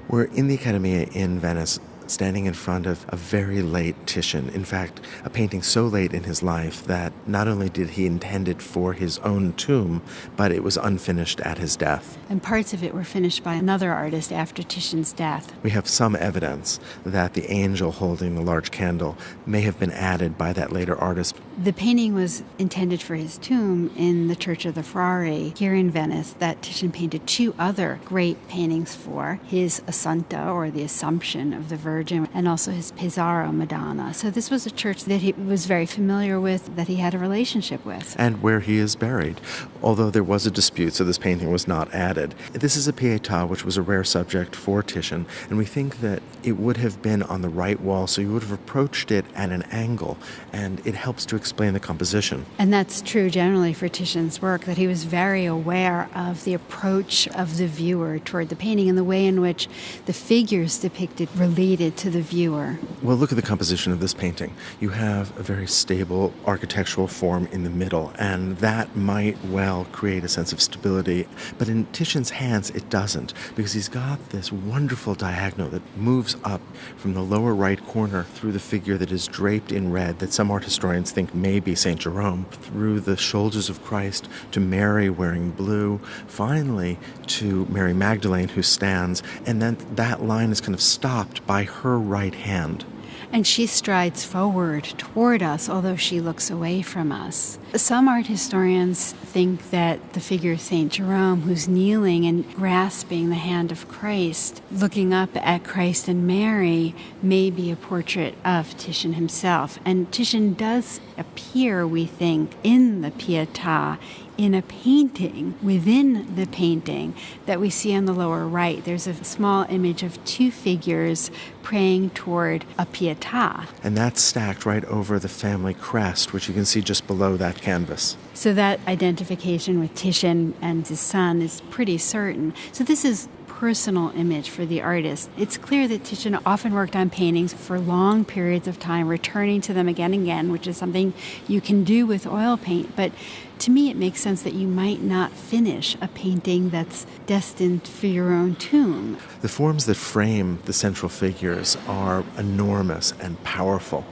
We're in the Accademia in Venice, standing in front of a very late Titian. In fact, a painting so late in his life that not only did he intend it for his own tomb, but it was unfinished at his death. And parts of it were finished by another artist after Titian's death. We have some evidence that the angel holding the large candle may have been added by that later artist. The painting was intended for his tomb in the Church of the Frari here in Venice that Titian painted two other great paintings for, his Assunta, or the Assumption of the Virgin, and also his Pesaro Madonna. So this was a church that he was very familiar with, that he had a relationship with. And where he is buried, although there was a dispute, so this painting was not added. This is a Pietá, which was a rare subject for Titian, and we think that it would have been on the right wall, so you would have approached it at an angle, and it helps to explain the composition. And that's true generally for Titian's work, that he was very aware of the approach of the viewer toward the painting and the way in which the figures depicted related to the viewer. Well, look at the composition of this painting. You have a very stable architectural form in the middle, and that might well create a sense of stability. But in Titian's hands, it doesn't, because he's got this wonderful diagonal that moves up from the lower right corner through the figure that is draped in red, that some art historians think may be St. Jerome, through the shoulders of Christ to Mary wearing blue, finally to Mary Magdalene who stands, and then that line is kind of stopped by her right hand. And she strides forward toward us, although she looks away from us. Some art historians think that the figure of St. Jerome, who's kneeling and grasping the hand of Christ, looking up at Christ and Mary, may be a portrait of Titian himself. And Titian does appear, we think, in the Pietà, in a painting within the painting that we see on the lower right. There's a small image of two figures praying toward a Pietà. And that's stacked right over the family crest, which you can see just below that canvas. So that identification with Titian and his son is pretty certain. So this is personal image for the artist. It's clear that Titian often worked on paintings for long periods of time, returning to them again and again, which is something you can do with oil paint. But to me, it makes sense that you might not finish a painting that's destined for your own tomb. The forms that frame the central figures are enormous and powerful.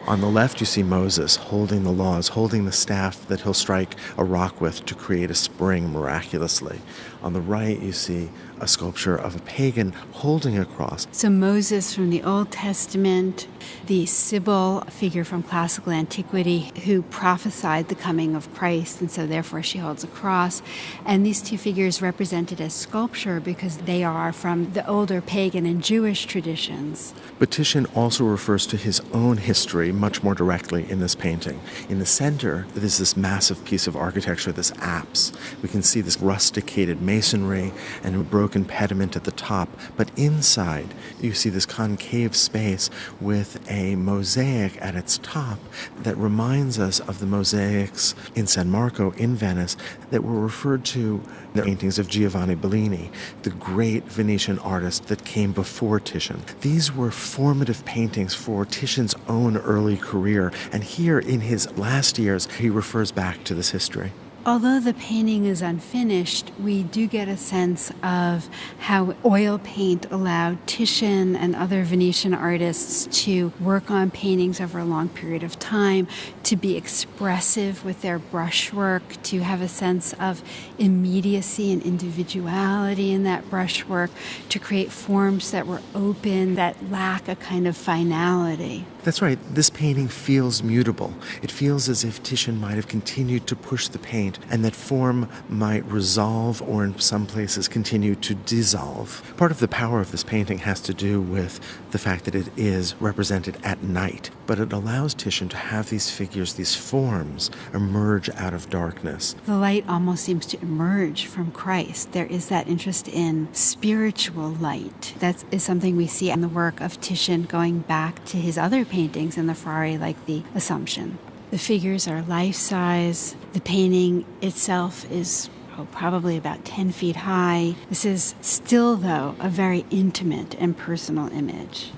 On the left, you see Moses holding the laws, holding the staff that he'll strike a rock with to create a spring miraculously. On the right, you see a sculpture of a pagan holding a cross. So Moses from the Old Testament, the Sibyl figure from classical antiquity who prophesied the coming of Christ, and so therefore she holds a cross. And these two figures represented as sculpture because they are from the older pagan and Jewish traditions. But Titian also refers to his own history much more directly in this painting. In the center, there's this massive piece of architecture, this apse. We can see this rusticated masonry and a broken pediment at the top. But inside, you see this concave space with a mosaic at its top that reminds us of the mosaics in San Marco in Venice that were referred to in the paintings of Giovanni Bellini, the great Venetian artist that came before Titian. These were formative paintings for Titian's own early career, and here in his last years, he refers back to this history. Although the painting is unfinished, we do get a sense of how oil paint allowed Titian and other Venetian artists to work on paintings over a long period of time, to be expressive with their brushwork, to have a sense of immediacy and individuality in that brushwork, to create forms that were open, that lack a kind of finality. That's right. This painting feels mutable. It feels as if Titian might have continued to push the paint, and that form might resolve or in some places continue to dissolve. Part of the power of this painting has to do with the fact that it is represented at night, but it allows Titian to have these figures, these forms, emerge out of darkness. The light almost seems to emerge from Christ. There is that interest in spiritual light. That is something we see in the work of Titian going back to his other paintings in the Frari, like the Assumption. The figures are life-size. The painting itself is probably about 10 feet high. This is still, though, a very intimate and personal image.